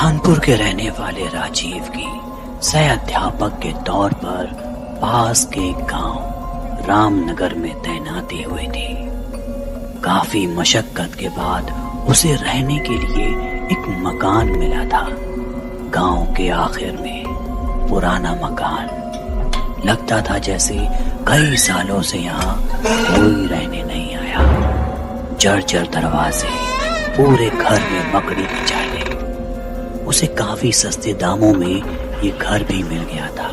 कानपुर के रहने वाले राजीव की सह अध्यापक के तौर पर पास के गांव रामनगर में तैनाती हुई थी। काफी मशक्कत के बाद उसे रहने के लिए एक मकान मिला था। गांव के आखिर में पुराना मकान लगता था जैसे कई सालों से यहाँ कोई रहने नहीं आया। जर्जर दरवाजे, पूरे घर में मकड़ी की चाले। उसे काफी सस्ते दामों में ये घर भी मिल गया था,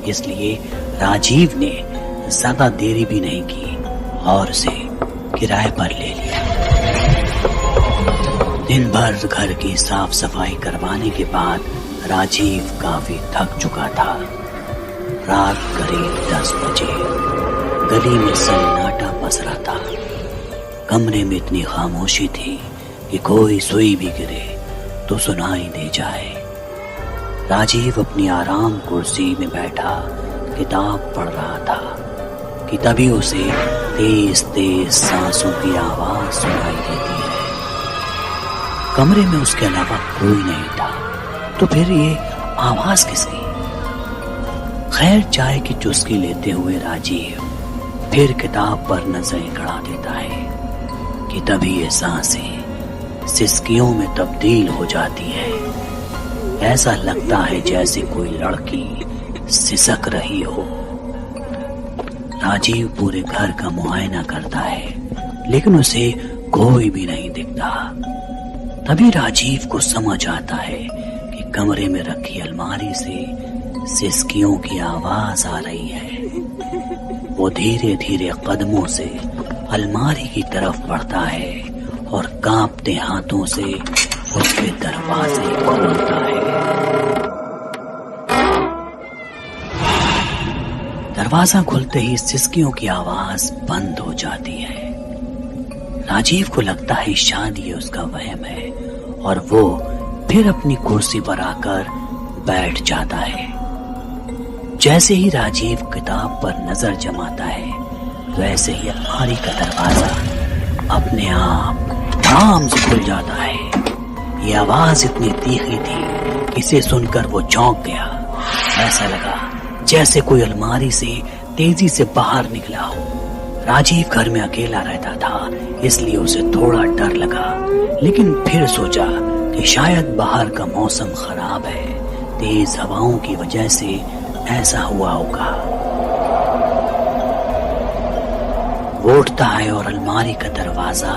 इसलिए राजीव ने ज्यादा देरी भी नहीं की और उसे किराए पर ले लिया। दिन भर घर की साफ सफाई करवाने के बाद राजीव काफी थक चुका था। रात करीब 10 बजे गली में सन्नाटा पसरा था। कमरे में इतनी खामोशी थी कि कोई सुई भी गिरे तो सुनाई दे जाए। राजीव अपनी आराम कुर्सी में बैठा किताब पढ़ रहा था कि तभी उसे तेज तेज सांसों की आवाज सुनाई देती है। कमरे में उसके अलावा कोई नहीं था, तो फिर ये आवाज किसकी? खैर, चाय की चुस्की लेते हुए राजीव फिर किताब पर नजरें गड़ा देता है कि तभी ये सांसें सिसकियों में तब्दील हो जाती है। ऐसा लगता है जैसे कोई लड़की सिसक रही हो। राजीव पूरे घर का मुआयना करता है, लेकिन उसे कोई भी नहीं दिखता। तभी राजीव को समझ आता है कि कमरे में रखी अलमारी से सिसकियों की आवाज आ रही है। वो धीरे धीरे कदमों से अलमारी की तरफ बढ़ता है और कांपते हाथों से उसके दरवाजे खोलता है। दरवाजा खुलते ही सिसकियों की आवाज बंद हो जाती है। राजीव को लगता है शायद ये उसका वहम है और वो फिर अपनी कुर्सी पर आकर बैठ जाता है। जैसे ही राजीव किताब पर नजर जमाता है, वैसे ही अलमारी का दरवाजा अपने आप आराम से खुल जाता है। ये आवाज इतनी तीखी थी, इसे सुनकर वो चौंक गया। ऐसा लगा जैसे कोई अलमारी से तेजी से बाहर निकला हो। राजीव घर में अकेला रहता था, इसलिए उसे थोड़ा डर लगा, लेकिन फिर सोचा कि शायद बाहर का मौसम खराब है, तेज हवाओं की वजह से ऐसा हुआ होगा। वो उठता है और अलमारी का दरवाजा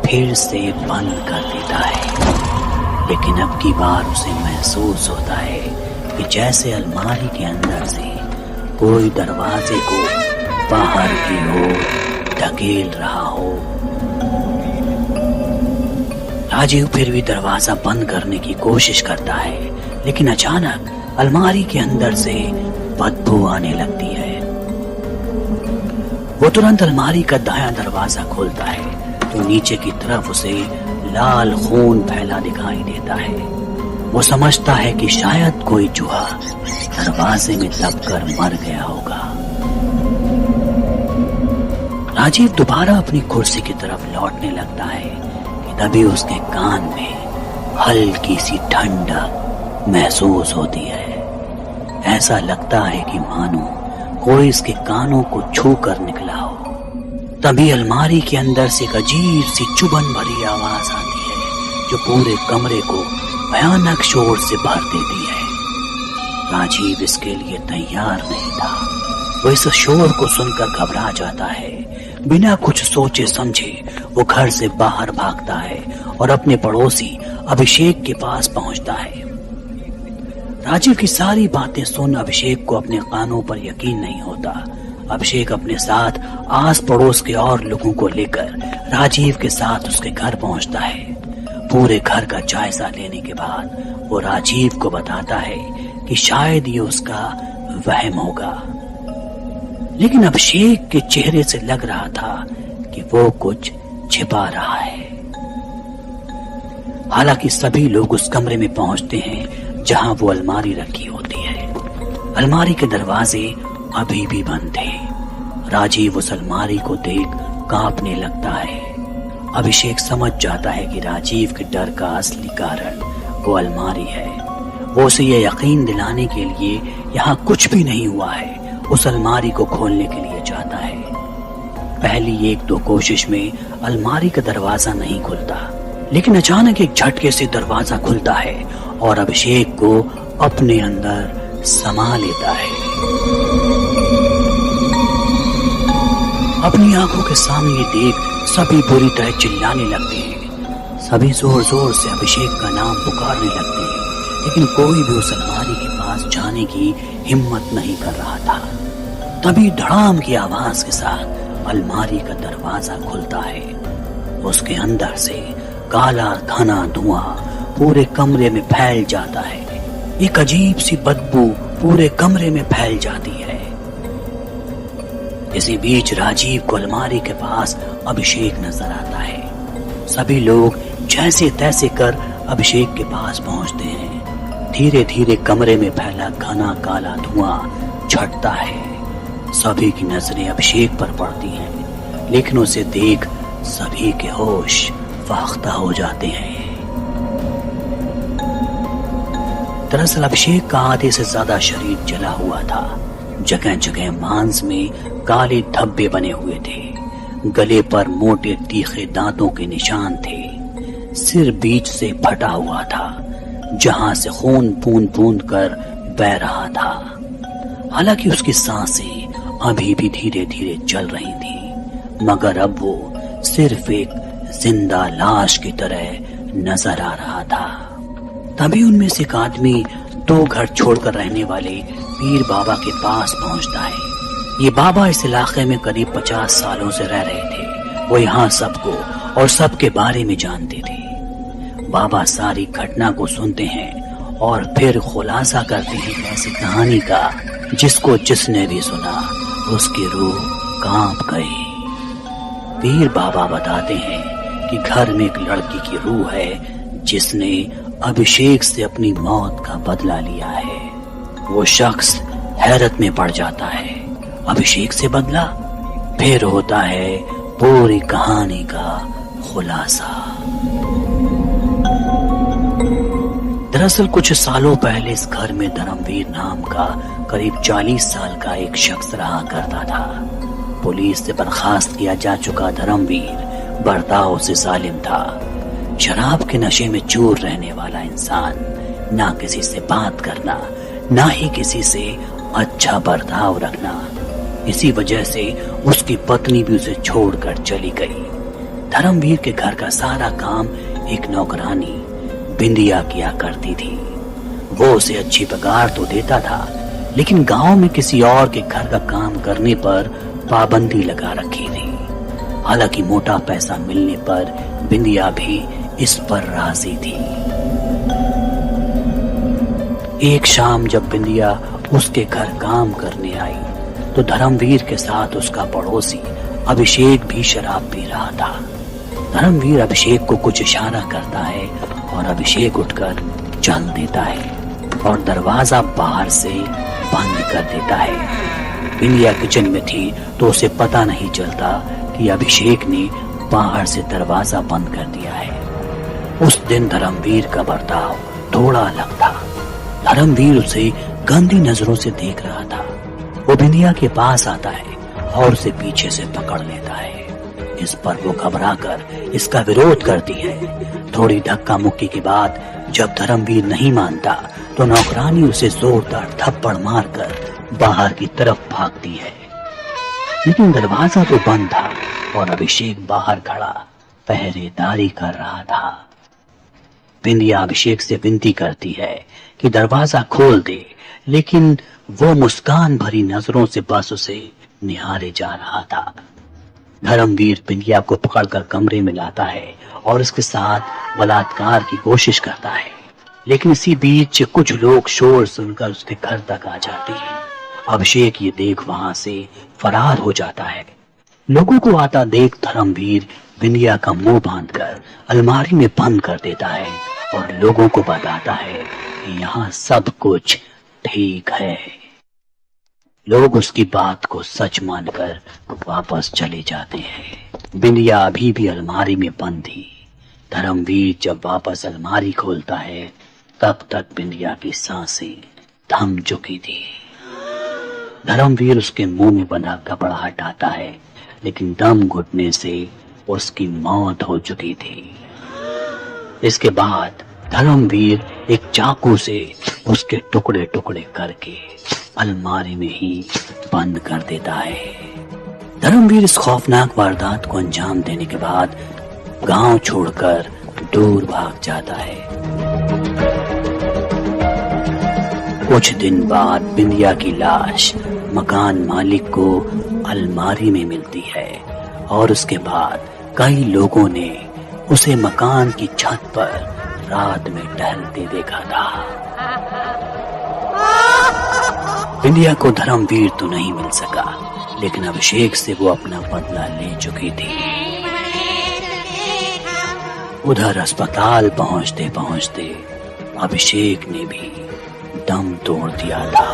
फिर से बंद कर देता है, लेकिन अब की बार उसे महसूस होता है कि जैसे अलमारी के अंदर से कोई दरवाजे को बाहर की ओर ढकेल रहा हो। राजीव फिर भी दरवाजा बंद करने की कोशिश करता है, लेकिन अचानक अलमारी के अंदर से बदबू आने लगती है। वो तुरंत अलमारी का दायां दरवाजा खोलता है तो नीचे की तरफ उसे लाल खून फैला दिखाई देता है। वो समझता है कि शायद कोई चूहा दरवाजे में दबकर मर गया होगा। राजीव दोबारा अपनी कुर्सी की तरफ लौटने लगता है कि तभी उसके कान में हल्की सी ठंडक महसूस होती है। ऐसा लगता है कि मानो कोई इसके कानों को छू कर निकला हो। तभी अलमारी के अंदर से एक अजीब सी चुभन भरी आवाज आती है, जो पूरे कमरे को भयानक शोर से भर देती है। राजीव इसके लिए तैयार नहीं था। वो इस शोर को सुनकर घबरा जाता है। बिना कुछ सोचे समझे वो घर से बाहर भागता है और अपने पड़ोसी अभिषेक के पास पहुंचता है। राजीव की सारी बातें सुन अभिषेक को अपने कानों पर यकीन नहीं होता। अभिषेक अपने साथ आस पड़ोस के और लोगों को लेकर राजीव के साथ उसके घर पहुंचता है। पूरे घर का जायजा लेने के बाद वो राजीव को बताता है कि शायद ये उसका वहम होगा, लेकिन अभिषेक के चेहरे से लग रहा था कि वो कुछ छिपा रहा है। हालांकि सभी लोग उस कमरे में पहुंचते हैं जहां वो अलमारी रखी होती है। अलमारी के दरवाजे अभी भी बंद थे। राजीव उस अलमारी को देख कांपने लगता है। अभिषेक समझ जाता है कि राजीव के डर का असली कारण वो अलमारी है। वो उसे ये यकीन दिलाने के लिए यहाँ कुछ भी नहीं हुआ है, उस अलमारी को खोलने के लिए चाहता है। पहली 1-2 कोशिश में अलमारी का दरवाजा नहीं खुलता, लेकिन अचानक एक झटके से दरवाजा खुलता है और अभिषेक को अपने अंदर समा लेता है। अपनी आंखों के सामने देख सभी बुरी तरह चिल्लाने लगते हैं। सभी जोर जोर से अभिषेक का नाम पुकारने लगते हैं, लेकिन कोई भी उस अलमारी के पास जाने की हिम्मत नहीं कर रहा था। तभी धड़ाम की आवाज के साथ अलमारी का दरवाजा खुलता है। उसके अंदर से काला घना धुआं पूरे कमरे में फैल जाता है। एक अजीब सी बदबू पूरे कमरे में फैल जाती है। इसी बीच राजीव को अलमारी के पास अभिषेक नजर आता है। सभी लोग जैसे तैसे कर अभिषेक के पास पहुंचते हैं। धीरे धीरे कमरे में फैला घना काला धुआं छटता है। सभी की नजरें अभिषेक पर पड़ती हैं, लेकिन उसे देख सभी के होश फाख्ता हो जाते हैं। दरअसल अभिषेक का आधे से ज्यादा शरीर जला हुआ था। जगह जगह मांस में काले धब्बे बने हुए थे। गले पर मोटे तीखे दांतों के निशान थे। सिर बीच से फटा हुआ था, जहां से खून बूंद बूंद कर बह रहा था। हालांकि उसकी सांसें अभी भी धीरे धीरे चल रही थी, मगर अब वो सिर्फ एक जिंदा लाश की तरह नजर आ रहा था। तभी उनमें से एक आदमी 2 घर छोड़कर रहने वाले पीर बाबा के पास पहुंचता है। ये बाबा इस इलाके में करीब 50 सालों से रह रहे थे। वो यहाँ सबको और सबके बारे में जानते थे। बाबा सारी घटना को सुनते हैं और फिर खुलासा करते हैं ऐसी कहानी का जिसको जिसने भी सुना उसकी रूह कांप गई। पीर बाबा बताते हैं कि घर में एक लड़की की रूह है जिसने अभिषेक से अपनी मौत का बदला लिया है। वो शख्स हैरत में पड़ जाता है। अभिषेक से बदला? फिर होता है पूरी कहानी का खुलासा। दरअसल कुछ सालों पहले इस घर में धर्मवीर नाम का करीब 40 साल का एक शख्स रहा करता था। पुलिस से बर्खास्त किया जा चुका धर्मवीर बर्ताव से जालिम था। शराब के नशे में चूर रहने वाला इंसान, ना किसी से बात करना, ना ही किसी से अच्छा बर्ताव रखना। इसी वजह से उसकी पत्नी भी उसे छोड़कर चली गई। धर्मवीर के घर का सारा काम एक नौकरानी बिंदिया किया करती थी। वो उसे अच्छी पगार तो देता था, लेकिन गांव में किसी और के घर का काम करने पर पाबंदी लगा रखी थी। हालांकि मोटा पैसा मिलने पर बिंदिया भी इस पर राजी थी। एक शाम जब बिंदिया उसके घर काम करने आई तो धर्मवीर के साथ उसका पड़ोसी अभिषेक भी शराब पी रहा था। धर्मवीर अभिषेक को कुछ इशारा करता है और अभिषेक उठकर चल देता है और दरवाजा बाहर से बंद कर देता है। बिंदिया किचन में थी तो उसे पता नहीं चलता कि अभिषेक ने बाहर से दरवाजा बंद कर दिया है। उस दिन धर्मवीर का बर्ताव थोड़ा अलग था। धर्मवीर उसे गंदी नजरों से देख रहा था। वो बिंदिया के पास आता है और उसे पीछे से पकड़ लेता है। इस पर वो घबराकर इसका विरोध करती है। थोड़ी धक्का मुक्की के बाद जब धर्मवीर नहीं मानता तो नौकरानी उसे जोरदार थप्पड़ मारकर बाहर की तरफ भागती है। लेकिन दरवाजा तो बंद था और अभिषेक बाहर खड़ा पहरेदारी कर रहा था। बिंदिया अभिषेक से विनती करती है कि दरवाजा खोल दे, लेकिन वो मुस्कान भरी नजरों से बस उसे निहारे जा रहा था। धर्मवीर बिंदिया को पकड़कर कमरे में लाता है और उसके साथ बलात्कार की कोशिश करता है। लेकिन इसी बीच कुछ लोग शोर सुनकर उसके घर तक आ जाते हैं। अभिषेक ये देख वहां से फरार हो जाता है। लोगों को आता देख धर्मवीर बिंदिया का मुंह बांधकर अलमारी में बंद कर देता है और लोगों को बताता है कि यहाँ सब कुछ ठीक है। लोग उसकी बात को सच मानकर वापस चले जाते हैं। बिंदिया अभी भी अलमारी में बंद थी। धर्मवीर जब वापस अलमारी खोलता है तब तक बिंदिया की सांसें थम चुकी थी। धर्मवीर उसके मुंह में बंधा कपड़ा हटाता है, लेकिन दम घुटने से उसकी मौत हो चुकी थी। इसके बाद धर्मवीर एक चाकू से उसके टुकड़े टुकड़े करके अलमारी में ही बंद कर देता है। धर्मवीर इस खौफनाक वारदात को अंजाम देने के बाद गांव छोड़कर दूर भाग जाता है। कुछ दिन बाद बिंदिया की लाश मकान मालिक को अलमारी में मिलती है और उसके बाद कई लोगों ने उसे मकान की छत पर रात में टहलते देखा था। बिंदिया को धर्मवीर तो नहीं मिल सका, लेकिन अभिषेक से वो अपना बदला ले चुकी थी। उधर अस्पताल पहुंचते पहुंचते अभिषेक ने भी दम तोड़ दिया था।